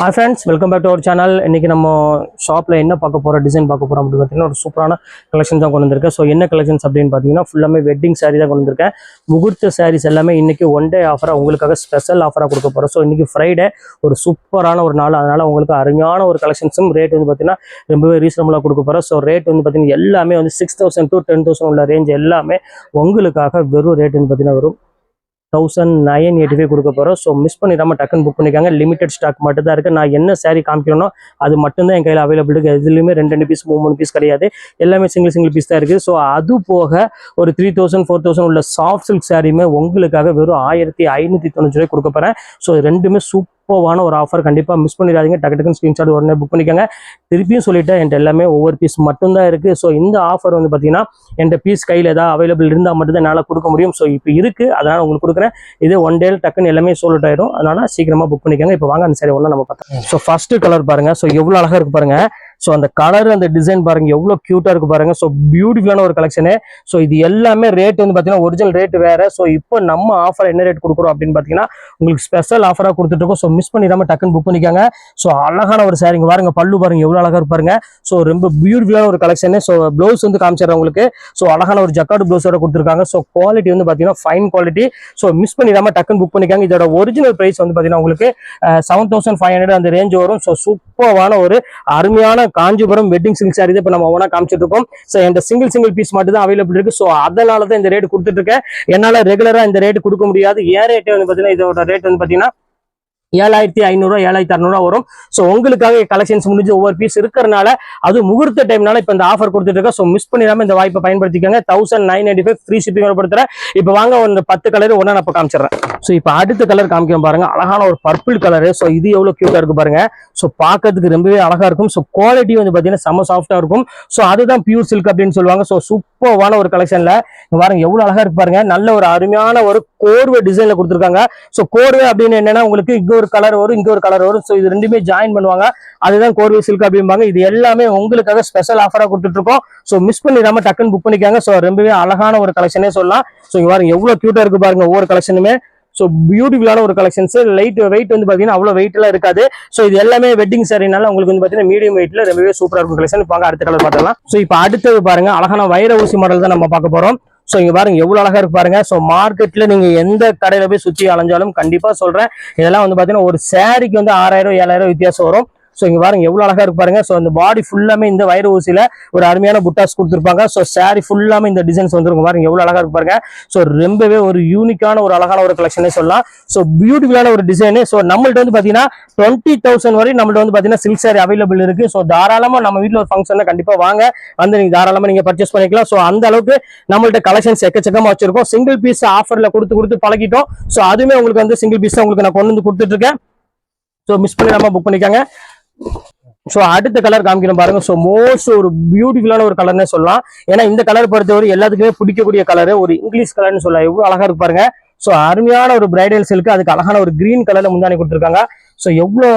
Hi friends, welcome back to our channel. இன்னைக்கு நம்ம ஷாப்ல என்ன பார்க்க போறோம், டிசைன் பார்க்க போறோம் அப்படி பார்த்தீங்கன்னா ஒரு சூப்பரான கலெக்ஷன் தான் கொண்டு வந்திருக்கேன். ஸோ என்ன கலெக்ஷன்ஸ் அப்படின்னு பார்த்தீங்கன்னா ஃபுல்லாமே வெட்டிங் சாரீ தான் கொண்டு வந்திருக்கேன். முகூர்த்த சாரீஸ் எல்லாமே இன்னைக்கு ஒன் டே ஆஃபராக உங்களுக்காக ஸ்பெஷல் ஆஃபராக கொடுக்க போறோம். ஸோ இன்னைக்கு ஃப்ரைடே ஒரு சூப்பரான ஒரு நாள், அதனால உங்களுக்கு அருமையான ஒரு கலெக்ஷன்ஸும் ரேட் வந்து பார்த்தீங்கன்னா ரொம்பவே ரீசனபுளாக கொடுக்க போறோம். ஸோ ரேட் வந்து பார்த்தீங்கன்னா எல்லாமே வந்து 6,000 to 10,000 உள்ள ரேஞ்ச் எல்லாமே உங்களுக்காக வெறும் ரேட் வந்து பார்த்தீங்கன்னா வரும் 1985 கொடுக்க போகிறோம். ஸோ மிஸ் பண்ணிடாம டக்குன்னு புக் பண்ணிக்காங்க. லிமிடெட் ஸ்டாக் மட்டும் தான் இருக்குது. நான் என்ன சாரீ காமிக்கணும் அது மட்டும்தான் என் கையில் அவைலபிள் இருக்குது. எதுலையுமே 2 பீஸ் 3 பீஸ் கிடையாது, எல்லாமே சிங்கிள் பீஸ் தான் இருக்குது. ஸோ அது போக ஒரு 3,000 4,000 உள்ள சாஃப்ட் சில்க் சாரியுமே உங்களுக்காக வெறும் 1590 ரூபாய் கொடுக்க போகிறேன். ஸோ ரெண்டுமே சூப்பரான ஒரு ஆஃபர், கண்டிப்பாக மிஸ் பண்ணிடாதீங்க. டக்குன்னு ஸ்க்ரீன்ஷாட் உடனே புக் பண்ணிக்கோங்க. திருப்பியும் சொல்லிட்டேன், என்கிட்ட எல்லாமே ஒவ்வொரு பீஸ் மட்டும்தான் இருக்குது. ஸோ இந்த ஆஃபர் வந்து பார்த்தீங்கன்னா என்கிட்ட பீஸ் கையில் ஏதாவது அவைலபிள் இருந்தால் மட்டும்தான் என்னால் கொடுக்க முடியும். ஸோ இப்போ இருக்குது, அதனால் உங்களுக்கு கொடுக்குறேன். இதே ஒன் டே டக்குன்னு எல்லாமே சோல்ட் ஆயிடும், அதனால சீக்கிரமாக புக் பண்ணிக்கோங்க. இப்போ வாங்க அந்த சாரி ஒன்று நம்ம பார்த்தோம். ஸோ ஃபர்ஸ்ட் கலர் பாருங்க. ஸோ எவ்வளோ அழகாக இருக்கு பாருங்க. ஸோ அந்த கலர் அந்த டிசைன் பாருங்க எவ்வளோ கியூட்டா இருக்கு பாருங்க. ஸோ பியூட்டிஃபுல்லான ஒரு கலெக்ஷனு. ஸோ இது எல்லாமே ரேட் வந்து பார்த்தீங்கன்னா ஒரிஜினல் ரேட் வேற. ஸோ இப்போ நம்ம ஆஃபர் என்ன ரேட் கொடுக்குறோம் அப்படின்னு பார்த்தீங்கன்னா உங்களுக்கு ஸ்பெஷல் ஆஃபராக கொடுத்துட்டு இருக்கோம். ஸோ மிஸ் பண்ணிடாம டக்குன்னு புக் பண்ணிக்காங்க. ஸோ அழகான ஒரு சாரிங்க பாருங்க, பல்லு பாருங்க எவ்வளோ அழகா இருப்பாருங்க. ஸோ ரொம்ப பியூட்டிஃபுல்லான ஒரு கலெக்ஷனு. ஸோ ப்ளவுஸ் வந்து காமிச்சிடுறேன் உங்களுக்கு. ஸோ அழகான ஒரு ஜக்கார்டு ப்ளவுஸோட கொடுத்துருக்காங்க. ஸோ குவாலிட்டி வந்து பார்த்தீங்கன்னா ஃபைன் குவாலிட்டி. ஸோ மிஸ் பண்ணிடாம டக்குன்னு புக் பண்ணிக்காங்க. இதோட ஒரிஜினல் பிரைஸ் வந்து பார்த்தீங்கன்னா உங்களுக்கு 7,500 அந்த ரேஞ்ச் வரும். ஸோ சூப்பரான ஒரு அருமையான காஞ்சிபுரம் வெட்டிங் சில்க் சாரி இப்போ நம்ம ஒவ்வொன்றா காமிச்சிட்டு இருக்கோம். ஸோ இந்த சிங்கிள் பீஸ் மட்டும் தான் அவைலபிள் இருக்கு. ஸோ அதனால தான் இந்த ரேட் கொடுத்துட்டு இருக்கேன். என்னால் ரெகுலரா இந்த ரேட் கொடுக்க முடியாது. ஏன் ரேட் வந்து பார்த்தீங்கன்னா இதோட ரேட் வந்து பார்த்தீங்கன்னா 7,500 7,600 வரும். ஸோ உங்களுக்காக கலெக்ஷன்ஸ் முடிஞ்சு ஒவ்வொரு பீஸ் இருக்கிறனால அது முகூர்த்த டைம்னால இப்போ இந்த ஆஃபர் கொடுத்துட்டு இருக்கேன். ஸோ மிஸ் பண்ணிடாம இந்த வாய்ப்பை பயன்படுத்திக்கோங்க. 1995 ஃப்ரீ ஷிப்பிங் படுத்துறேன். இப்போ வாங்க ஒரு 10 கலர் ஒன்றா நான் காமிச்சிடுறேன். ஸோ இப்போ அடுத்த கலர் காமிக்க பாருங்க, அழகான ஒரு பர்பிள் கலரு. ஸோ இது எவ்வளோ கியூட்டா இருக்கு பாருங்க. ஸோ பார்க்கறதுக்கு ரொம்பவே அழகா இருக்கும். ஸோ குவாலிட்டி வந்து பார்த்தீங்கன்னா செம்ம சாஃப்டா இருக்கும். ஸோ அதுதான் பியூர் சில்க் அப்படின்னு சொல்லுவாங்க. ஸோ சூப்பரான ஒரு கலெக்ஷன்ல பாருங்க எவ்வளவு அழகா இருக்கு பாருங்க. நல்ல ஒரு அருமையான ஒரு கோர்வை டிசைன்ல கொடுத்துருக்காங்க. ஸோ கோர்வை அப்படின்னு என்னன்னா உங்களுக்கு இங்க ஒரு கலர் வரும், இங்க ஒரு கலர் வரும். ஸோ இது ரெண்டுமே ஜாயின் பண்ணுவாங்க, அதுதான் கோர்வை சில்க் அப்படிம்பாங்க. இது எல்லாமே உங்களுக்காக ஸ்பெஷல் ஆஃபரா கொடுத்துட்டு இருக்கோம். ஸோ மிஸ் பண்ணிடாம டக்குன்னு புக் பண்ணிக்காங்க. ஸோ ரொம்பவே அழகான ஒரு கலெக்ஷனே சொல்லலாம். ஸோ இங்க பாருங்க எவ்வளவு கியூட்டா இருக்கு பாருங்க ஒவ்வொரு கலெக்ஷனுமே. ஸோ பியூட்டிஃபுல்லான ஒரு கலெக்ஷன்ஸ். லைட் வெயிட் வந்து பார்த்தீங்கன்னா அவ்வளோ வெயிட் எல்லாம் இருக்காது. ஸோ இது எல்லாமே வெட்டிங் சாரினால உங்களுக்கு வந்து பார்த்தீங்கன்னா மீடியம் வெயிட்ல ரொம்பவே சூப்பராக இருக்கும் கலெக்ஷன். வாங்க அடுத்த கலர் பார்க்கலாம். ஸோ இப்போ அடுத்தது பாருங்க, அழகான வைர ஊசி மாடல் தான் நம்ம பார்க்க போறோம். ஸோ இங்க பாருங்க எவ்வளவு அழகா இருக்கு பாருங்க. ஸோ மார்க்கெட்ல நீங்க எந்த கடையில போய் சுற்றி அலைஞ்சாலும் கண்டிப்பா சொல்றேன், இதெல்லாம் வந்து பாத்தீங்கன்னா ஒரு சாரிக்கு வந்து 6,000 7,000 வித்தியாசம் வரும். ஸோ இங்க பாருங்க எவ்வளவு அழகா இருக்கு பாருங்க. ஸோ அந்த பாடி ஃபுல்லாமே இந்த வைர ஊசியில ஒரு அருமையான புட்டாஸ் கொடுத்துருப்பாங்க. ஸோ சாரி ஃபுல்லாமே இந்த டிசைன்ஸ் வந்துருங்க பாருங்க எவ்வளவு அழகா இருக்கு பாருங்க. ஸோ ரொம்பவே ஒரு யூனிக்கான ஒரு அழகான ஒரு கலெக்ஷனே சொல்லலாம். ஸோ பியூட்டிஃபுல்லான ஒரு டிசைனு. ஸோ நம்மள்ட்ட வந்து பாத்தீங்கன்னா 20,000 வரை நம்மள்ட்ட வந்து பாத்தீங்கன்னா சில்க் சாரி அவைலபிள் இருக்கு. ஸோ தாராளமா நம்ம வீட்டுல ஒரு ஃபங்க்ஷன் கண்டிப்பா வாங்க, வந்து நீங்க தாராளமா நீங்க பர்ச்சேஸ் பண்ணிக்கலாம். ஸோ அந்த அளவுக்கு நம்மள்ட்ட கலெக்ஷன்ஸ் எக்கச்சக்கமா வச்சிருக்கோம். சிங்கிள் பீஸ் ஆஃபர்ல கொடுத்து பழகிட்டோம். ஸோ அதுமே உங்களுக்கு வந்து சிங்கிள் பீஸ் உங்களுக்கு நான் கொண்டு வந்து கொடுத்துட்டு இருக்கேன். ஸோ மிஸ் பண்ணிடாம புக் பண்ணிக்காங்க. ஸோ அடுத்த கலர் காமிக்கணும் பாருங்க. ஸோ மோஸ்ட் ஒரு பியூட்டிஃபுல்லான ஒரு கலர்னே சொல்லலாம். ஏன்னா இந்த கலர் பொறுத்தவரை எல்லாத்துக்குமே பிடிக்கக்கூடிய கலர், ஒரு இங்கிலீஷ் கலர்னு சொல்லலாம். எவ்வளவு அழகா இருக்கு பாருங்க. ஸோ அருமையான ஒரு பிரைடல் சில்க், அதுக்கு அழகான ஒரு கிரீன் கலர்ல முந்தானி கொடுத்துருக்காங்க. ஸோ எவ்வளோ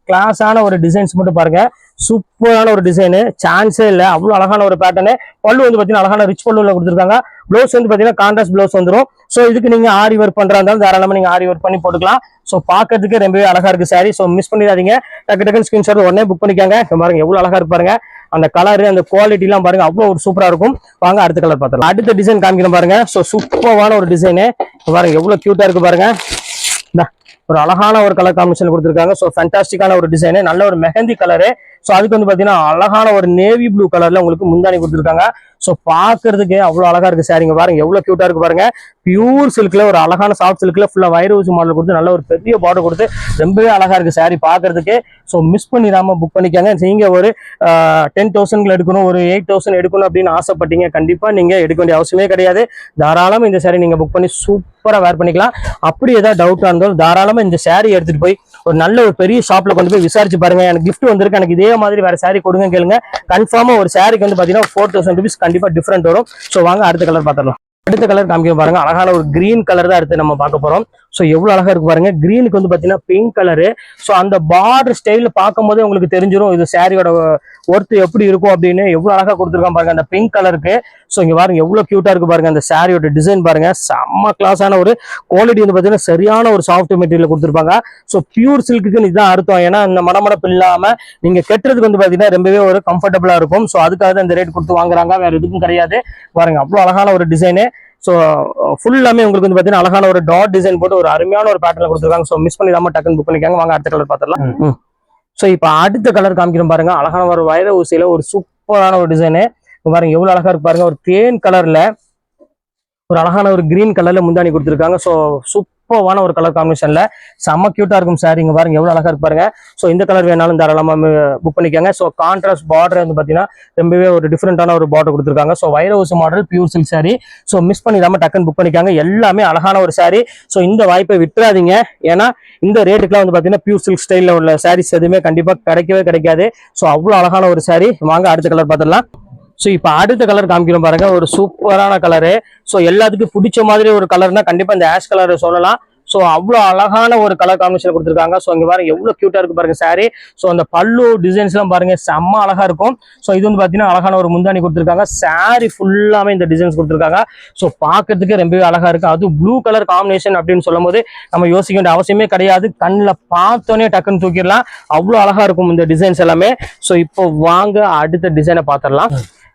கிளாஸான ஒரு டிசைன்ஸ் மட்டும் பாருங்க. சூப்பரான ஒரு டிசைனு, சான்ஸே இல்லை. அவ்வளோ அழகான ஒரு பேட்டர்னு. பல்லு வந்து பார்த்தீங்கன்னா அழகான ரிச் பல்லுல கொடுத்துருக்காங்க. ப்ளவுஸ் வந்து பார்த்தீங்கன்னா கான்ட்ராஸ்ட் ப்ளவுஸ் வந்துடும். ஸோ இதுக்கு நீங்க ஆரி ஒர்க் பண்றா இருந்தாலும் தாராளமா நீங்க ஆரி ஒர்க் பண்ணி போட்டுக்கலாம். ஸோ பார்க்கறதுக்கு ரொம்பவே அழகா இருக்கு சாரி. ஸோ மிஸ் பண்ணிடாதீங்க, டக்குன்னு ஸ்கிரீன்ஷாட் உடனே புக் பண்ணிக்காங்க. பாருங்க எவ்வளவு அழகா இருக்கு பாருங்க. அந்த கலரு அந்த குவாலிட்டி எல்லாம் பாருங்க அவ்வளவு ஒரு சூப்பரா இருக்கும். வாங்க அடுத்த கலர் பார்த்துக்கலாம். அடுத்த டிசைன் காமிக்கிறேன் பாருங்க. ஸோ சூப்பரான ஒரு டிசைனு பாருங்க எவ்வளவு கியூட்டா இருக்கு பாருங்க. ஒரு அழகான ஒரு கலர் காம்பினேஷன் கொடுத்துருக்காங்க. ஸோ ஃபேண்டாஸ்டிக்கான ஒரு டிசைனு, நல்ல ஒரு மெஹந்தி கலரு. ஸோ அதுக்கு வந்து பார்த்தீங்கன்னா அழகான ஒரு நேவி ப்ளூ கலர்ல உங்களுக்கு முந்தானி கொடுத்துருக்காங்க. ஸோ பார்க்கறதுக்கு அவ்வளோ அழகா இருக்கு சாரிங்க பாருங்க எவ்வளோ கியூட்டா இருக்கு பாருங்க. பியூர் சில்க்ல ஒரு அழகான சாஃப்ட் சில்க்ல ஃபுல்லா வைர ஊசி மாடல் கொடுத்து நல்ல ஒரு பெரிய பார்டர் கொடுத்து ரொம்பவே அழகா இருக்கு சாரி பார்க்கறதுக்கு. ஸோ மிஸ் பண்ணிடாம புக் பண்ணிக்காங்க. நீங்க ஒரு 10,000 எடுக்கணும், ஒரு 8,000 எடுக்கணும் அப்படின்னு ஆசைப்பட்டீங்க, கண்டிப்பா நீங்க எடுக்க வேண்டிய அவசியமே கிடையாது. தாராளமா இந்த சாரி நீங்க புக் பண்ணி சூப்பரா வேர் பண்ணிக்கலாம். அப்படி ஏதாவது டவுட்டா இருந்தாலும் தாராளமா இந்த சாரி எடுத்துட்டு போய் ஒரு நல்ல ஒரு பெரிய ஷாப்ல கொண்டு போய் விசாரிச்சு பாருங்க. எனக்கு கிஃப்ட் வந்திருக்கு, எனக்கு இதே மாதிரி வேற சாரி கொடுங்க கேளுங்க. கன்ஃபார்மா ஒரு சாரிக்கு வந்து பாத்தீங்கன்னா 4,000 rupees கண்டிப்பா டிஃபரெண்ட் வரும். ஸோ வாங்க அடுத்த கலர் பார்த்துடலாம். அடுத்த கலர் காமிக்க பாருங்க, அழகான ஒரு கிரீன் கலர் தான் அடுத்து நம்ம பார்க்க போறோம். ஸோ எவ்வளவு அழகா இருக்கு பாருங்க. கிரீனுக்கு வந்து பாத்தீங்கன்னா பிங்க் கலரு. ஸோ அந்த பார்டர் ஸ்டைல பார்க்கும் போதே உங்களுக்கு தெரிஞ்சிடும் இது சாரியோட ஒர்த் எப்படி இருக்கும் அப்படின்னு. எவ்வளவு அழகா கொடுத்துருக்கான் பாருங்க அந்த பிங்க் கலருக்கு. ஸோ இங்க பாருங்க எவ்வளவு கியூட்டா இருக்கு பாருங்க. அந்த சாரியோட டிசைன் பாருங்க, செம்ம கிளாஸான ஒரு குவாலிட்டி வந்து பாத்தீங்கன்னா சரியான ஒரு சாஃப்ட் மெட்டீரியல் கொடுத்துருப்பாங்க. ஸோ பியூர் சில்க்குன்னு இதுதான் அர்த்தம். ஏன்னா இந்த மடமடப்பு இல்லாம நீங்க கெட்டுறதுக்கு வந்து பாத்தீங்கன்னா ரொம்பவே ஒரு கம்ஃபர்டபுளா இருக்கும். ஸோ அதுக்காக தான் இந்த ரேட் கொடுத்து வாங்குறாங்க, வேற எதுக்கும் கிடையாது. பாருங்க அவ்வளவு அழகான ஒரு டிசைனு. ஸோ ஃபுல்லாமே உங்களுக்கு வந்து பாத்தீங்கன்னா அழகான ஒரு டாட் டிசைன் போட்டு ஒரு அருமையான ஒரு பேட்டர்ல கொடுத்துருக்காங்க. ஸோ மிஸ் பண்ணிடாம டக்குன்னு புக் பண்ணிக்காங்க. வாங்க அடுத்த கலர் பார்த்துடலாம். ஸோ இப்போ அடுத்த கலர் காமிக்கிறோம் பாருங்க, அழகான ஒரு வைர ஊசியில ஒரு சூப்பரான ஒரு டிசைனு பாருங்க. எவ்வளவு அழகா இருக்கு பாருங்க. ஒரு தேன் கலர்ல ஒரு அழகான ஒரு கிரீன் கலர்ல முந்தானி கொடுத்துருக்காங்க. ஸோ சூப்பரான ஒரு கலர் காம்பினேஷன்ல செம்ம கியூட்டா இருக்கும் சாரி. இங்க பாருங்க எவ்வளவு அழகா இருக்கு பாருங்க. ஸோ இந்த கலர் வேணாலும் தாராளமா புக் பண்ணிக்காங்க. ஸோ கான்ட்ராஸ்ட் பார்டர் வந்து பாத்தீங்கன்னா ரொம்பவே ஒரு டிஃப்ரெண்டான ஒரு பார்டர் கொடுத்துருக்காங்க. ஸோ வைர ஊசி model pure silk sari. So miss பண்ணிடாம டக்குன்னு புக் பண்ணிக்காங்க. எல்லாமே அழகான ஒரு சாரி. ஸோ இந்த வாய்ப்பை விட்டுறாதீங்க. ஏன்னா இந்த ரேட்டுக்குலாம் வந்து பாத்தீங்கன்னா பியூர் சில்க் ஸ்டைல்ல உள்ள சாரீஸ் எதுவுமே கண்டிப்பா கிடைக்கவே கிடைக்காது. ஸோ அவ்வளவு அழகான ஒரு சாரி. வாங்க அடுத்த கலர் பார்த்துடலாம். ஸோ இப்போ அடுத்த கலர் காமிக்கிறோம் பாருங்க, ஒரு சூப்பரான கலரு. ஸோ எல்லாத்துக்கும் பிடிச்ச மாதிரி ஒரு கலர்னா கண்டிப்பா இந்த ஆஷ் கலர் சொல்லலாம். ஸோ அவ்வளோ அழகான ஒரு கலர் காம்பினேஷன் கொடுத்துருக்காங்க. ஸோ இங்க பாருங்க எவ்வளோ கியூட்டா இருக்கு பாருங்க சாரி. ஸோ அந்த பல்லு டிசைன்ஸ் எல்லாம் பாருங்க செம்ம அழகா இருக்கும். ஸோ இது வந்து பாத்தீங்கன்னா அழகான ஒரு முந்தானி கொடுத்துருக்காங்க. சாரி ஃபுல்லாமே இந்த டிசைன்ஸ் கொடுத்துருக்காங்க. ஸோ பார்க்கறதுக்கு ரொம்பவே அழகா இருக்கு. அது ப்ளூ கலர் காம்பினேஷன் அப்படின்னு சொல்லும் போது நம்ம யோசிக்க வேண்டிய அவசியமே கிடையாது. கண்ணில் பார்த்தோன்னே டக்குன்னு தூக்கிடலாம். அவ்வளோ அழகா இருக்கும் இந்த டிசைன்ஸ் எல்லாமே. ஸோ இப்போ வாங்க அடுத்த டிசைனை பார்த்துடலாம்.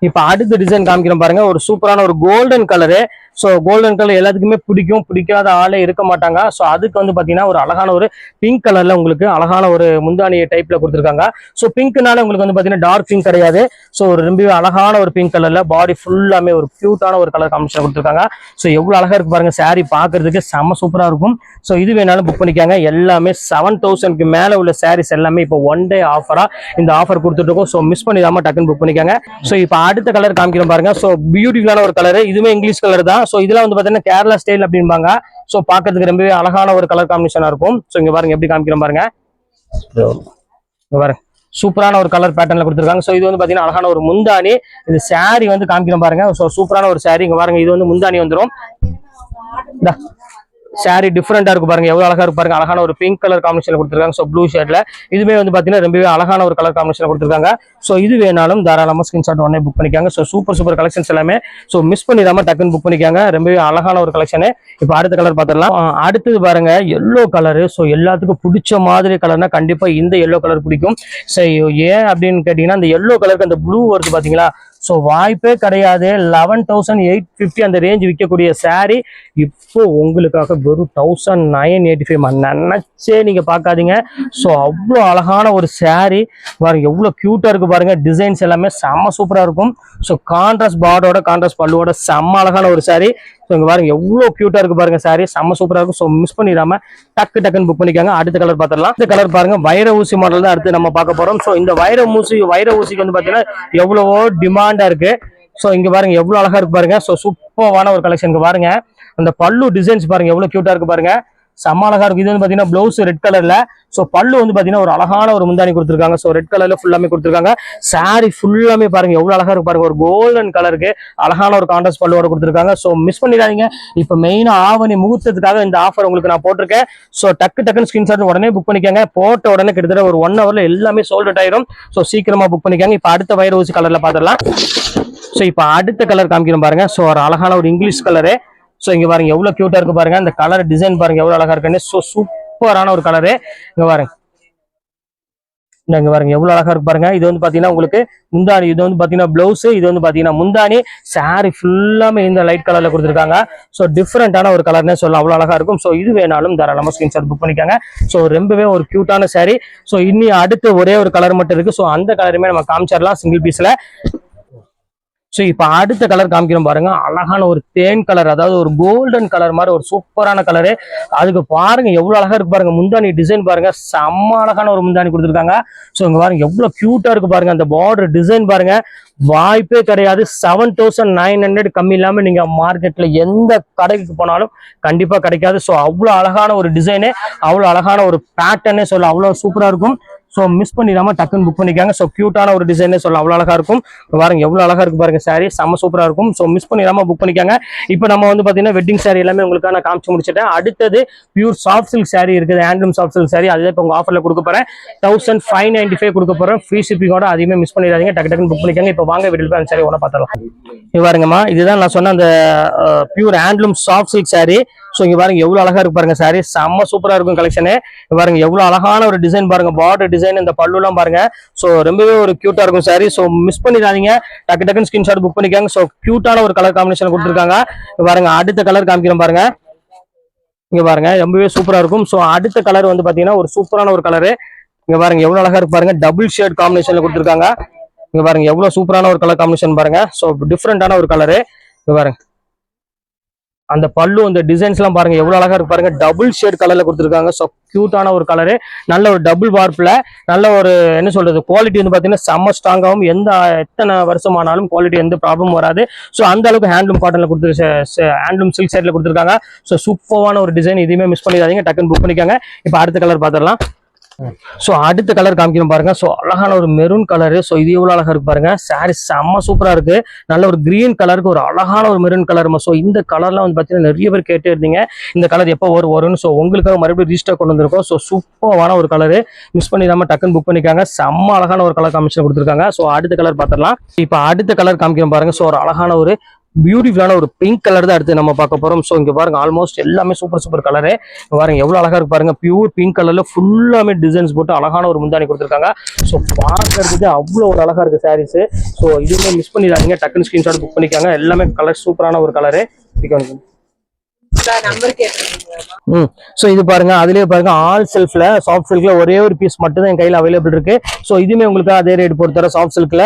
இப்ப அடுத்த டிசைன் காமிக்கிறோம் பாருங்க, ஒரு சூப்பரான ஒரு golden colour. So golden colour எல்லாத்துக்குமே பிடிக்கும், பிடிக்காத ஆளே இருக்க மாட்டாங்க. ஸோ அதுக்கு வந்து பாத்தீங்கன்னா ஒரு அழகான ஒரு பிங்க் கலர்ல உங்களுக்கு அழகான ஒரு முந்தானி டைப்ல கொடுத்துருக்காங்க. ஸோ பிங்க்னால உங்களுக்கு வந்து பாத்தீங்கன்னா டார்க் பிங்க் கிடையாது. ஸோ ஒரு ரொம்பவே அழகான ஒரு பிங்க் கலர்ல பாடி ஃபுல்லாமே ஒரு கியூட்டான ஒரு கலர் காம்பினேஷன் கொடுத்துருக்காங்க. ஸோ எவ்வளவு அழகா இருக்கு பாருங்க சாரி, பாக்குறதுக்கு செம்ம சூப்பரா இருக்கும். ஸோ இது வேணாலும் புக் பண்ணிக்காங்க. எல்லாமே 7000க்கு மேல உள்ள சாரீஸ் எல்லாமே இப்போ ஒன் டே ஆஃபரா இந்த ஆஃபர் கொடுத்துட்டு இருக்கோம். ஸோ மிஸ் பண்ணிடாம டக்குன்னு புக் பண்ணிக்காங்க. ஸோ இப்போ அடுத்த கலர் காமிக்கிறோம் பாருங்க. ஸோ பியூட்டிஃபுல்லான ஒரு கலர், இதுவே இங்கிலீஷ் கலர் தான். ஸோ இதெல்லாம் வந்து பாத்தீங்கன்னா கேரளா ஸ்டைல் அப்படின்பாங்க. ஸோ பாக்கிறதுக்கு ரொம்பவே அழகான ஒரு கலர் காம்பினேஷனா இருக்கும். ஸோ இங்க பாருங்க எப்படி காமிக்கிறோம் பாருங்க. பாருங்க சூப்பரான ஒரு கலர் பேட்டர்ன்ல கொடுத்துருக்காங்க. ஸோ இது வந்து பாத்தீங்கன்னா அழகான ஒரு முந்தானி. இது சாரி வந்து காமிக்கிறோம் பாருங்க. ஸோ சூப்பரான ஒரு சாரி. இங்க பாருங்க இது வந்து முந்தானி வந்துடும். சாரி டிஃப்ரெண்டா இருக்கு பாருங்க, எவ்வளவு அழகா இருக்கு பாருங்க. அழகான ஒரு பிங்க் கலர் காம்பினேஷன் கொடுத்துருக்காங்க. ஸோ ப்ளூ ஷேட்ல இதுவே வந்து பாத்தீங்கன்னா ரொம்பவே அழகான ஒரு கலர் காம்பினேஷன் கொடுத்துருக்காங்க. ஸோ இது வேணாலும் தாராளமா ஸ்கிரீன்ஷாட் உடனே புக் பண்ணிக்காங்க. ஸோ சூப்பர் கலெக்ஷன்ஸ் எல்லாமே. ஸோ மிஸ் பண்ணிடாம டக்குன்னு புக் பண்ணிக்காங்க. ரொம்பவே அழகான ஒரு கலெக்ஷன். இப்போ அடுத்த கலர் பார்த்துடலாம். அடுத்தது பாருங்க எல்லோ கலரு. ஸோ எல்லாத்துக்கும் பிடிச்ச மாதிரி கலர்னா கண்டிப்பா இந்த எல்லோ கலர் பிடிக்கும். ஸோ ஏன் அப்படின்னு கேட்டீங்கன்னா இந்த எல்லோ கலருக்கு அந்த ப்ளூ வருது பாத்தீங்களா. ஸோ வாய்ப்பே கிடையாது. 11,850 அந்த ரேஞ்ச் விற்கக்கூடிய சாரி இப்போ உங்களுக்காக வெறும் 1985 நினைச்சே நீங்க பார்க்காதீங்க. ஸோ அவ்வளோ அழகான ஒரு சாரி பாருங்க, எவ்வளோ கியூட்டா இருக்கு பாருங்க. டிசைன்ஸ் எல்லாமே செம்ம சூப்பரா இருக்கும். ஸோ கான்ட்ராஸ்ட் பார்டரோட கான்ட்ராஸ்ட் பல்லுவோட செம்ம அழகான ஒரு சாரி. ஸோ இங்க பாருங்க எவ்வளோ கியூட்டா இருக்கு பாருங்க சாரி, செம்ம சூப்பரா இருக்கும். ஸோ மிஸ் பண்ணிடாம டக்குன்னு புக் பண்ணிக்காங்க. அடுத்த கலர் பார்த்துடலாம். இந்த கலர் பாருங்க வைர ஊசி மாடல் தான் அடுத்து நம்ம பார்க்க போறோம். ஸோ இந்த வைர ஊசிக்கு வந்து பாத்தீங்கன்னா எவ்வளவோ டிமாண்டா இருக்கு. ஸோ இங்க பாருங்க எவ்வளவு அழகா இருக்கு பாருங்க. ஸோ சூப்பரான ஒரு கலெக்ஷன் பாருங்க. அந்த பல்லு டிசைன்ஸ் பாருங்க எவ்வளவு கியூட்டா இருக்கு பாருங்க, செம்ம அழகா இருக்கு. இது வந்து பாத்தீங்கன்னா பிளவுஸ் ரெட் கலர்ல. ஸோ பல்லு வந்து பாத்தீங்கன்னா ஒரு அழகான ஒரு முந்தானி கொடுத்துருக்காங்க. ஸோ ரெட் கலர்ல ஃபுல்லாமே கொடுத்துருக்காங்க. சாரி ஃபுல்லாமே பாருங்க எவ்வளவு அழகா இருக்கு பாருங்க. ஒரு கோல்டன் கலருக்கு அழகான ஒரு கான்ட்ராஸ்ட் பல்லுவோட கொடுத்துருக்காங்க. ஸோ மிஸ் பண்ணிடாதீங்க. இப்போ மெயினா ஆவணி முகூர்த்தத்துக்காக இந்த ஆஃபர் உங்களுக்கு நான் போட்டிருக்கேன். ஸோ டக்குன்னு ஸ்கிரீன்ஷாட் உடனே புக் பண்ணிக்கோங்க. போட்ட உடனே கிட்டத்தட்ட ஒரு 1 ஹவர்ல எல்லாமே சோல்ட் அவுட் ஆயிரும். ஸோ சீக்கிரமா புக் பண்ணிக்கோங்க. இப்போ அடுத்த வைர ஊசி கலர்ல பாத்துடலாம். ஸோ இப்போ அடுத்த கலர் காமிக்கிறோம் பாருங்க. ஸோ ஒரு அழகான ஒரு இங்கிலீஷ் கலரு. ஸோ இங்க பாருங்க எவ்வளவு கியூட்டா இருக்கு பாருங்க. அந்த கலர் டிசைன் பாருங்க எவ்வளவு அழகா இருக்குன்னு. ஸோ சூப்பரான ஒரு கலரு. இங்க பாருங்க, இங்க பாருங்க எவ்வளவு அழகா இருக்கு பாருங்க. இது வந்து பாத்தீங்கன்னா உங்களுக்கு முந்தானி, இது வந்து பாத்தீங்கன்னா பிளவுஸ், இது வந்து பாத்தீங்கன்னா முந்தானி. சாரி ஃபுல்லாமே இந்த லைட் கலர்ல கொடுத்துருக்காங்க. ஸோ டிஃப்ரெண்டான ஒரு கலர்னே சொல்லலாம், அவ்வளவு அழகா இருக்கும். ஸோ இது வேணாலும் தாராளமா ஸ்கிரீன்ஷாட் புக் பண்ணிக்காங்க. ஸோ ரொம்பவே ஒரு கியூட்டான சாரி. ஸோ இன்னி அடுத்து ஒரே ஒரு கலர் மட்டும் இருக்கு. ஸோ அந்த கலருமே நம்ம காமிச்சிடலாம் சிங்கிள் பீஸ்ல. ஸோ இப்போ அடுத்த கலர் காமிக்கிறோம் பாருங்க, அழகான ஒரு தேன் கலர், அதாவது ஒரு கோல்டன் கலர் மாதிரி ஒரு சூப்பரான கலரு. அதுக்கு பாருங்க எவ்வளவு அழகா இருக்கு பாருங்க. முந்தானி டிசைன் பாருங்க, செம்ம அழகான ஒரு முந்தானி கொடுத்துருக்காங்க. ஸோ இங்க பாருங்க எவ்வளவு கியூட்டா இருக்கு பாருங்க. அந்த பார்டர் டிசைன் பாருங்க, வாய்ப்பே கிடையாது. 7,900 கம்மி இல்லாம நீங்க மார்க்கெட்ல எந்த கடைக்கு போனாலும் கண்டிப்பா கிடைக்காது. ஸோ அவ்வளவு அழகான ஒரு டிசைனு, அவ்வளவு அழகான ஒரு பேட்டர்னே சொல்ல, அவ்வளவு சூப்பரா இருக்கும். ஸோ மிஸ் பண்ணிடாம டக்குன்னு புக் பண்ணிக்காங்க. ஸோ கியூட்டான ஒரு டிசைனே சொல்லலாம், அவ்வளோ அழகா இருக்கும். பாருங்க எவ்வளோ அழகா இருக்கு பாருங்க, சாரி செம்ம சூப்பரா இருக்கும். ஸோ மிஸ் பண்ணிடாம புக் பண்ணிக்காங்க. இப்போ நம்ம வந்து பாத்தீங்கன்னா வெட்டிங் சாரி எல்லாமே உங்களுக்கு நான் காமிச்சு முடிச்சிட்டேன். அடுத்தது பியூர் சாஃப்ட் சில்க் சாரி இருக்குது, ஹேண்ட்லூம் சாஃப்ட் சில்க் சாரி. அதுதான் இப்போ உங்க ஆஃபர்ல கொடுக்க போறேன். 1595 கொடுக்க போறோம், ஃப்ரீ ஷிப்பிங்கோட. அதையுமே மிஸ் பண்ணிடாதீங்க, டக்கு டக்குன்னு புக் பண்ணிக்காங்க. இப்போ வாங்க வீடியோ சாரி ஒன்று பார்த்தலாம். இது பாருங்கம்மா, இதுதான் நான் சொன்ன அந்த pure handloom soft silk sari. So இங்க பாருங்க எவ்வளவு அழகா இருக்கு பாருங்க, சாரி செம்ம சூப்பரா இருக்கும் கலெக்ஷனு. பாருங்க எவ்வளவு அழகான ஒரு டிசைன் பாருங்க, பார்டர் டிசைன், இந்த பல்லு எல்லாம் பாருங்க. ஸோ ரொம்பவே ஒரு கியூட்டா இருக்கும் சாரி. ஸோ மிஸ் பண்ணிடாதீங்க, டக்கு டக்குன்னு ஸ்கிரீன்ஷாட் புக் பண்ணிக்காங்க. ஸோ கியூட்டான ஒரு கலர் காம்பினேஷன் கொடுத்துருக்காங்க. பாருங்க அடுத்த கலர் காமிக்கிறேன் பாருங்க. இங்க பாருங்க ரொம்பவே சூப்பரா இருக்கும். ஸோ அடுத்த கலர் வந்து பாத்தீங்கன்னா ஒரு சூப்பரான ஒரு கலரு. இங்க பாருங்க எவ்வளவு அழகா இருக்கு பாருங்க, டபுள் ஷேட் காம்பினேஷன்ல கொடுத்துருக்காங்க. இங்க பாருங்க எவ்வளவு சூப்பரான ஒரு கலர் காம்பினேஷன் பாருங்க. ஸோ டிஃப்ரெண்டான ஒரு கலரு. இங்க பாருங்க அந்த பல்லு, அந்த டிசைன்ஸ் எல்லாம் பாருங்க எவ்வளவு அழகா இருக்கு பாருங்க, டபுள் ஷேட் கலர்ல கொடுத்துருக்காங்க. ஸோ கியூட்டான ஒரு கலரு, நல்ல ஒரு டபுள் வார்ப்ல, நல்ல ஒரு என்ன சொல்றது குவாலிட்டி வந்து பாத்தீங்கன்னா செம்ம ஸ்ட்ராங்காகவும், எத்தனை வருஷம் ஆனாலும் குவாலிட்டி எந்த ப்ராப்ளமும் வராது. ஸோ அந்த அளவுக்கு ஹேண்ட்லூம் காட்டன்ல கொடுத்து, ஹேண்ட்லூம் சில்க் சைட்ல கொடுத்துருக்காங்க. ஸோ சூப்பரான ஒரு டிசைன், இதையுமே மிஸ் பண்ணிடாதீங்க, டக்குன்னு புக் பண்ணிக்காங்க. இப்போ அடுத்த கலர் பார்த்துடலாம். ஸோ அடுத்த கலர் காமிக்கணும் பாருங்க. ஸோ அழகான ஒரு மெரூன் கலரு. ஸோ இது எவ்வளவு அழகா இருக்கு பாருங்க, சாரி செம்ம சூப்பரா இருக்கு. நல்ல ஒரு கிரீன் கலருக்கு ஒரு அழகான ஒரு மெரூன் கலர். ஸோ இந்த கலர்லாம் வந்து பாத்தீங்கன்னா நிறைய பேர் கேட்டு இருந்தீங்க, இந்த கலர் எப்போ வரும்னு. ஸோ உங்களுக்காக மறுபடியும் ரீஸ்டாக் கொண்டு வந்திருக்கோம். ஸோ சூப்பரான ஒரு கலரு, மிஸ் பண்ணிடாம டக்குன்னு புக் பண்ணிக்காங்க. செம்ம அழகான ஒரு கலர் காமிஷன் கொடுத்துருக்காங்க. ஸோ அடுத்த கலர் பார்த்துடலாம். இப்போ அடுத்த கலர் காமிக்கணும் பாருங்க. ஸோ ஒரு அழகான ஒரு பியூட்டிஃபுல்லான ஒரு பிங்க் கலர் தான் அடுத்து நம்ம பார்க்க போறோம். ஸோ இங்க பாருங்க ஆல்மோஸ்ட் எல்லாமே சூப்பர் சூப்பர் கலரு. பாருங்க எவ்வளவு அழகா இருக்கு பாருங்க, பியூர் பிங்க் கலர்ல ஃபுல்லாமே டிசைன்ஸ் போட்டு அழகான ஒரு முந்தானி கொடுத்துருக்காங்க. ஸோ பார்க்கறதுக்கு அவ்வளோ ஒரு அழகா இருக்கு சாரீஸ். ஸோ இதுவுமே மிஸ் பண்ணிடாதீங்க, டக்குன்னு ஸ்கிரீன்ஷாட் புக் பண்ணிக்காங்க. எல்லாமே கலர் சூப்பரான ஒரு கலரு. சோ இது பாருங்க, அதுலயே பாருங்க ஆல் செல்ஃப்ல சாஃப்ட் சில்க்ல ஒரே ஒரு பீஸ் மட்டும் தான் என் கையில அவைலபிள் இருக்கு. சோ இதுமே உங்களுக்கு அதே ரேட் பொறுத்தவரை சாஃப்ட் சில்க்ல.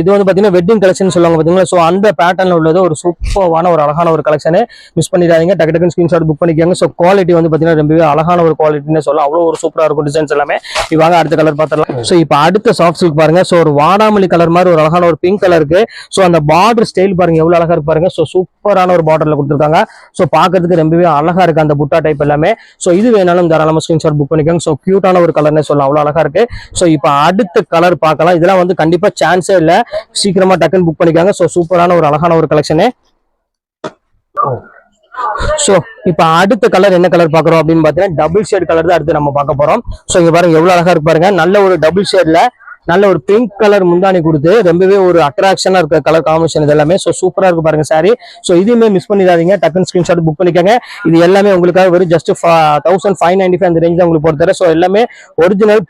இது வந்து பாத்தீங்கன்னா வெட்டிங் கலெக்ஷன் சொல்லுவாங்க பாத்தீங்களா. சோ அந்த பேட்டர்ன்ல உள்ளது ஒரு சூப்பரான ஒரு அழகான ஒரு கலெக்ஷன், மிஸ் பண்ணிடாதீங்க, டக்கு டக்குன்னு ஸ்கிரீன்ஷாட் புக் பண்ணிக்கோங்க. சோ குவாலிட்டி வந்து பாத்தீங்கன்னா ரொம்பவே அழகான ஒரு குவாலிட்டின்னு சொல்லலாம், அவ்வளவு ஒரு சூப்பரா இருக்கும் டிசைன்ஸ் எல்லாமே. இவாங்க அடுத்த கலர் பார்த்துடலாம். சோ இப்போ அடுத்த சாஃப்ட் சில்க் பாருங்க. சோ ஒரு வாடாமல்லி கலர் மாதிரி ஒரு அழகான ஒரு பிங்க் கலர் இருக்கு. சோ அந்த பார்டர் ஸ்டைல் பாருங்க எவ்வளவு அழகா இருக்கு பாருங்க. சோ சூப்பரான ஒரு பார்டர்ல கொடுத்துருக்காங்க. சோ பாக்கிறதுக்கு ரொம்பவே அழகா இருக்கு அந்த புட்டா டைப் எல்லாமே. சோ இது வேணாலும் தாராளமா ஸ்கிரீன்ஷாட் புக் பண்ணிக்கோங்க. சோ கியூட்டான ஒரு கலர்னே சொல்லலாம், அவ்வளவு அழகா இருக்கு. சோ இப்போ அடுத்த கலர் பார்க்கலாம். இதெல்லாம் வந்து கண்டிப்பா சான்ஸே இல்ல, சீக்கிரமா டக்குன்னு புக் பண்ணிக்காங்க. சோ சூப்பரான ஒரு அழகான ஒரு கலெக்ஷனு. சோ இப்ப அடுத்த கலர் என்ன கலர் பாக்குறோம் அப்படின்னு பாத்தீங்கன்னா டபுள் ஷேட் கலர் தான் அடுத்து நம்ம பார்க்க போறோம். சோ இங்க பாருங்க எவ்வளவு அழகா இருக்கு பாருங்க, நல்ல ஒரு டபுள் ஷேட்ல நல்ல ஒரு பிங்க் கலர் முந்தானி கொடுத்து ரொம்பவே ஒரு அட்ராக்ஷனா இருக்க கலர் காம்பினேஷன் இது எல்லாமே. சோ சூப்பரா இருக்கு பாருங்க சாரி. சோ இதுவுமே மிஸ் பண்ணிடாதீங்க, டக்குன்னு ஸ்கிரீன்ஷாட் புக் பண்ணிக்கோங்க. இது எல்லாமே உங்களுக்காக வெறும் ஜஸ்ட் 1595 அந்த ரேஞ்ச் தான் உங்களுக்கு பொறுத்தவரை. சோ எல்லாமே original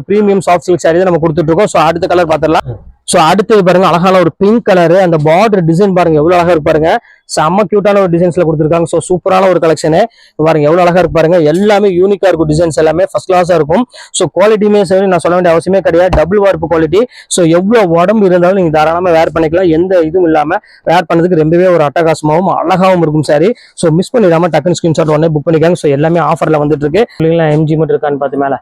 premium soft silk sorry தான் நம்ம கொடுத்துட்டு இருக்கோம். சோ அடுத்த கலர் பார்த்துடலாம். சோ அடுத்தது பாருங்க அழகான ஒரு பிங்க் கலரு, அந்த பார்டர் டிசைன் பாருங்க எவ்வளவு அழகா இருக்கு பாருங்க, செம்ம கியூட்டான ஒரு டிசைன்ஸ்ல கொடுத்துருக்காங்க. சோ சூப்பரான ஒரு கலெக்ஷனு பாருங்க எவ்வளவு அழகா இருக்கு பாருங்க. எல்லாமே யூனிக்கா இருக்கும், டிசைன்ஸ் எல்லாமே ஃபர்ஸ்ட் கிளாஸா இருக்கும். சோ குவாலிட்டியுமே சரி நான் சொல்ல வேண்டிய அவசியமே கிடையாது, டபுள் வார்ப்பு குவாலிட்டி. சோ எவ்வளவு உடம்பு இருந்தாலும் நீங்க தாராளமா வேர் பண்ணிக்கலாம், எந்த இதுவும் இல்லாம வேர் பண்ணதுக்கு ரொம்பவே ஒரு அட்டகாசமாவும் அழகாவும் இருக்கும் சாரி. சோ மிஸ் பண்ணிடாம டக்குன்னு ஸ்கிரீன்ஷாட் உடனே புக் பண்ணிக்காங்க. சோ எல்லாமே ஆஃபர்ல வந்துட்டு இருக்கு. எம்ஜி மட்டும் இருக்கான்னு பார்த்து மேல.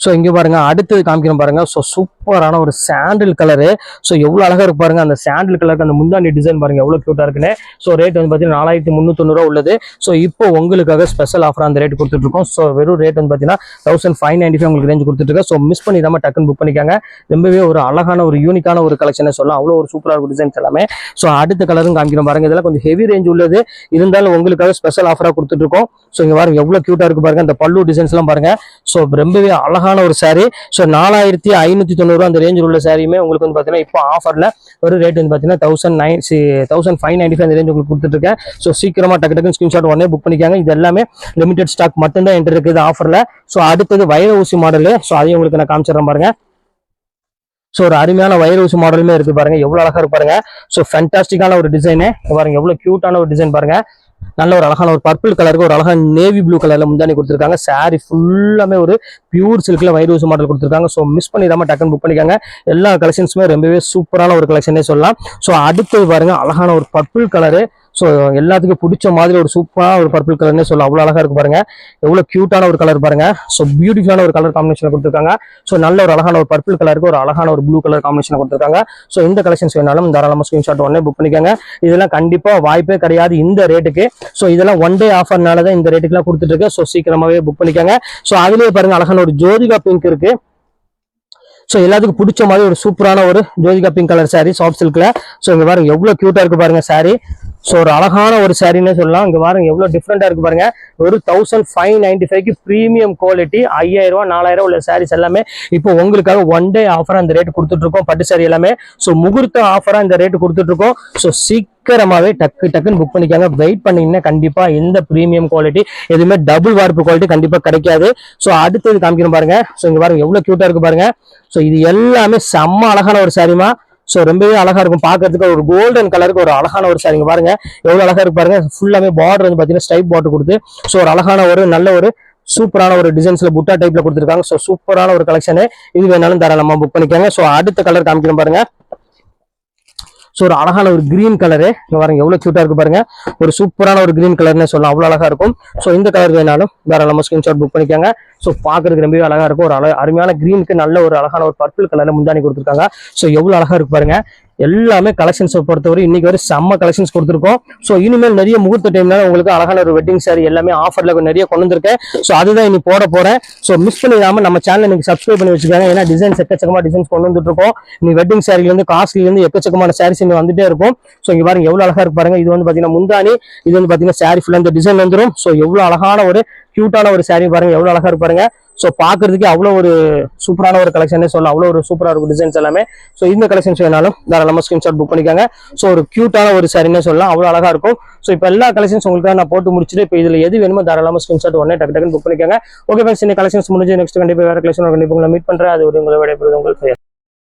சோ இங்க பாருங்க அடுத்தது காமிக்கணும் பாருங்க. சோ சூப்பரான ஒரு சாண்டில் கலரு. சோ எவ்வளவு அழகா இருக்கு பாருங்க, அந்த சாண்டில் கலருக்கு அந்த முந்தானி டிசைன் பாருங்க எவ்வளவு கியூட்டா இருக்குன்னு. சோ ரேட் வந்து பாத்தீங்கன்னா 4390 உள்ளது. சோ இப்போ உங்களுக்காக ஸ்பெஷல் ஆஃபர் அந்த ரேட் கொடுத்துட்டு இருக்கோம். சோ வெறும் ரேட் வந்து பாத்தீங்கன்னா 1595 உங்களுக்கு ரேஞ்ச் கொடுத்துட்டு இருக்கோம். சோ மிஸ் பண்ணிடாம டக்குன்னு புக் பண்ணிக்காங்க. ரொம்பவே ஒரு அழகான ஒரு யூனிக்கான ஒரு கலெக்ஷன் சொல்லலாம், அவ்வளவு ஒரு சூப்பரா இருக்கும் டிசைன்ஸ் எல்லாமே. சோ அடுத்த கலரும் காமிக்கணும் பாருங்க. இதெல்லாம் கொஞ்சம் ஹெவி ரேஞ்ச் உள்ளது, இருந்தாலும் உங்களுக்காக ஸ்பெஷல் ஆஃபரா கொடுத்துட்டு இருக்கோம். சோ இங்க பாருங்க எவ்வளவு கியூட்டா இருக்கு பாருங்க, அந்த பல்லு டிசைன்ஸ் எல்லாம் பாருங்க. சோ ரொம்பவே அழகான ஒரு சாரி. சோ 4590 அந்த ரேஞ்சில் உள்ள சாரியுமே உங்களுக்கு வந்து பாத்தீங்கன்னா இப்போ ஆஃபர்ல ஒரு ரேட் வந்து பாத்தீங்கன்னா 1595 அந்த ரேஞ்ச் உங்களுக்கு கொடுத்துட்டு இருக்கேன். சோ சீக்கிரமா டக்கு டக்குன்னு ஸ்கிரீன்ஷாட் உடனே புக் பண்ணிக்காங்க. இது எல்லாமே லிமிடெட் ஸ்டாக் மட்டும் தான் என்ட்ரு இருக்குது ஆஃபர்ல. சோ அடுத்தது வைர ஊசி மாடல். சோ அதையும் உங்களுக்கு நான் காமிச்சிடறேன் பாருங்க. சோ ஒரு அருமையான வைர ஊசி மாடலுமே இருக்கு பாருங்க, எவ்வளவு அழகா இருக்கு பாருங்க. சோ ஃபேண்டாஸ்டிக்கான ஒரு டிசைனு பாருங்க, எவ்வளவு கியூட்டான ஒரு டிசைன் பாருங்க. நல்ல ஒரு அழகான ஒரு பர்பிள் கலருக்கு ஒரு அழகான நேவி ப்ளூ கலர்ல முந்தானி கொடுத்துருக்காங்க. சாரி ஃபுல்லாமே ஒரு பியூர் சில்க்ல வைர ஊசி மாடல் கொடுத்துருக்காங்க. ஸோ மிஸ் பண்ணிடாம டக்குன்னு புக் பண்ணிக்காங்க. எல்லா கலெக்ஷன்ஸுமே ரொம்பவே சூப்பரான ஒரு கலெக்ஷனே சொல்லலாம். ஸோ அடுத்தது பாருங்க அழகான ஒரு பர்பிள் கலரு. ஸோ எல்லாத்துக்கும் பிடிச்ச மாதிரி ஒரு சூப்பரான ஒரு பர்பிள் கலர்னே சொல்லலாம், அவ்வளோ அழகா இருக்கு பாருங்க, எவ்வளவு கியூட்டான ஒரு கலர் பாருங்க. ஸோ பியூட்டிஃபுல்லான ஒரு கலர் காம்பினேஷன் கொடுத்துருக்காங்க. ஸோ நல்ல ஒரு அழகான ஒரு பர்பிள் கலருக்கு ஒரு அழகான ஒரு ப்ளூ கலர் காம்பினேஷன் கொடுத்துருக்காங்க. ஸோ இந்த கலெக்ஷன்ஸ் வேணாலும் தாராளமாக ஸ்கிரீன்ஷாட் உடனே புக் பண்ணிக்காங்க. இதெல்லாம் கண்டிப்பா வாய்ப்பே கிடையாது இந்த ரேட்டுக்கு. ஸோ இதெல்லாம் ஒன் டே ஆஃபர்னால தான் இந்த ரேட்டுக்குலாம் கொடுத்துட்டு இருக்கு. ஸோ சீக்கிரமாவே புக் பண்ணிக்காங்க. ஸோ அதுலேயே பாருங்க அழகான ஒரு ஜோதிகா பிங்க் இருக்கு. ஸோ எல்லாத்துக்கும் பிடிச்ச மாதிரி ஒரு சூப்பரான ஒரு Jyothika pink colour saree soft சில்க்ல. ஸோ இங்க பாருங்க எவ்வளவு கியூட்டா இருக்கு பாருங்க saree. ஸோ ஒரு அழகான ஒரு சாரின்னு சொல்லலாம். இங்க பாருங்க எவ்வளவு டிஃப்ரெண்டா இருக்கு பாருங்க. ஒரு 1595க்கு பிரீமியம் குவாலிட்டி 5000 ரூபாய் 4000 உள்ள சாரீஸ் எல்லாமே இப்போ உங்களுக்காக ஒன் டே ஆஃபரா இந்த ரேட் கொடுத்துட்டு இருக்கோம். பட்டு சாரி எல்லாமே ஸோ முகூர்த்த ஆஃபரா இந்த ரேட் கொடுத்துட்டு இருக்கோம். ஸோ சீக்கிரமாவே டக்குன்னு புக் பண்ணிக்காங்க. வெயிட் பண்ணீங்கன்னா கண்டிப்பா இந்த பிரீமியம் குவாலிட்டி எதுவுமே டபுள் வார்ப்பு குவாலிட்டி கண்டிப்பா கிடைக்காது. ஸோ அடுத்தது காமிக்கணும் பாருங்க. ஸோ இங்க பாருங்க எவ்வளவு கியூட்டா இருக்கு பாருங்க. ஸோ இது எல்லாமே செம்ம அழகான ஒரு சாரிமா. ஸோ ரொம்பவே அழகா இருக்கும் பாக்குறதுக்கு. ஒரு கோல்டன் கலருக்கு ஒரு அழகான ஒரு சாரிங்க பாருங்க எவ்வளவு அழகா இருக்கு பாருங்க. ஃபுல்லாமே பார்டர் வந்து பாத்தீங்கன்னா ஸ்டைப் பார்டர் கொடுத்து ஸோ ஒரு அழகான ஒரு நல்ல ஒரு சூப்பரான ஒரு டிசைன்ஸ்ல புட்டா டைப்ல கொடுத்துருக்காங்க. ஸோ சூப்பரான ஒரு கலெக்ஷனு. இது வேணாலும் தாராளமா புக் பண்ணிக்கோங்க. ஸோ அடுத்த கலர் காமிக்கணும் பாருங்க. ஸோ ஒரு அழகான ஒரு கிரீன் கலரு இங்க பாருங்க எவ்வளவு கியூட்டா இருக்கு பாருங்க. ஒரு சூப்பரான ஒரு கிரீன் கலர்னு சொல்லலாம். அவ்வளவு அழகா இருக்கும். ஸோ இந்த கலர் வேணாலும் தாராளமா ஸ்கிரீன்ஷாட் புக் பண்ணிக்கோங்க. ஸோ பாக்குறதுக்கு ரொம்பவே அழகா இருக்கும். ஒரு அருமையான கிரீனுக்கு நல்ல ஒரு அழகான ஒரு பர்பிள் கலர்ல முந்தானி கொடுத்துருக்காங்க. ஸோ எவ்வளவு அழகா இருக்கு பாருங்க. எல்லாமே கலெக்ஷன்ஸ் பொறுத்தவரை இன்னைக்கு வரை செம்ம கலெக்ஷன்ஸ் கொடுத்துருக்கோம். ஸோ இனிமேல் நிறைய முகூர்த்த டைம்ல உங்களுக்கு அழகான ஒரு வெட்டிங் சாரி எல்லாமே ஆஃபர்ல நிறைய கொண்டு வந்திருக்கேன். ஸோ அதுதான் இனி போட போறேன். ஸோ மிஸ் பண்ணிடாம நம்ம சேனல் நீங்க சப்ஸ்கிரைப் பண்ணி வச்சுக்காங்க. ஏன்னா டிசைன்ஸ் எக்கச்சக்கமா டிசைன்ஸ் கொண்டு வந்துட்டு இருக்கோம். நீ வெட்டிங் சாரில இருந்து காஸ்ட்ல இருந்து எக்கச்சக்கமான சாரீஸ் இங்க வந்துட்டே இருக்கும். ஸோ இங்க பாருங்க எவ்வளவு அழகா இருக்கு பாருங்க. இது வந்து பாத்தீங்கன்னா முந்தானி, இது வந்து பாத்தீங்கன்னா சாரி ஃபுல்லா இந்த டிசைன் வந்துடும். ஸோ எவ்வளவு அழகான ஒரு கியூட்டான ஒரு சாரி பாருங்க எவ்வளவு அழகா இருக்கு பாருங்க. ஸோ பாக்குறதுக்கு அவ்வளோ ஒரு சூப்பரான ஒரு கலெக்ஷனே சொல்லலாம். அவ்வளோ ஒரு சூப்பராக இருக்கும் டிசைன்ஸ் எல்லாமே. ஸோ இந்த கலெக்ஷன்ஸ் வேணாலும் தாராளமாக ஸ்கிரீன்ஷாட் புக் பண்ணிக்காங்க. ஸோ ஒரு கியூட்டான ஒரு சாரின்னே சொல்லலாம். அவ்வளோ அழகா இருக்கும். ஸோ இப்போ எல்லா கலெக்ஷன்ஸ் உங்களுக்காக நான் போட்டு முடிச்சுட்டு இப்போ இதில் எது வேணுமோ தாராளமாக ஸ்கிரீன்ஷாட் உடனே டக்குன்னு புக் பண்ணிக்காங்க. ஓகே ஃப்ரெண்ட்ஸ், இந்த கலெக்ஷன்ஸ் முடிஞ்சு நெக்ஸ்ட் கண்டிப்பாக வேற கலெக்ஷன் கண்டிப்பாக உங்களை மீட் பண்றேன். அது ஒரு உங்களை விடைபெறுது உங்கள்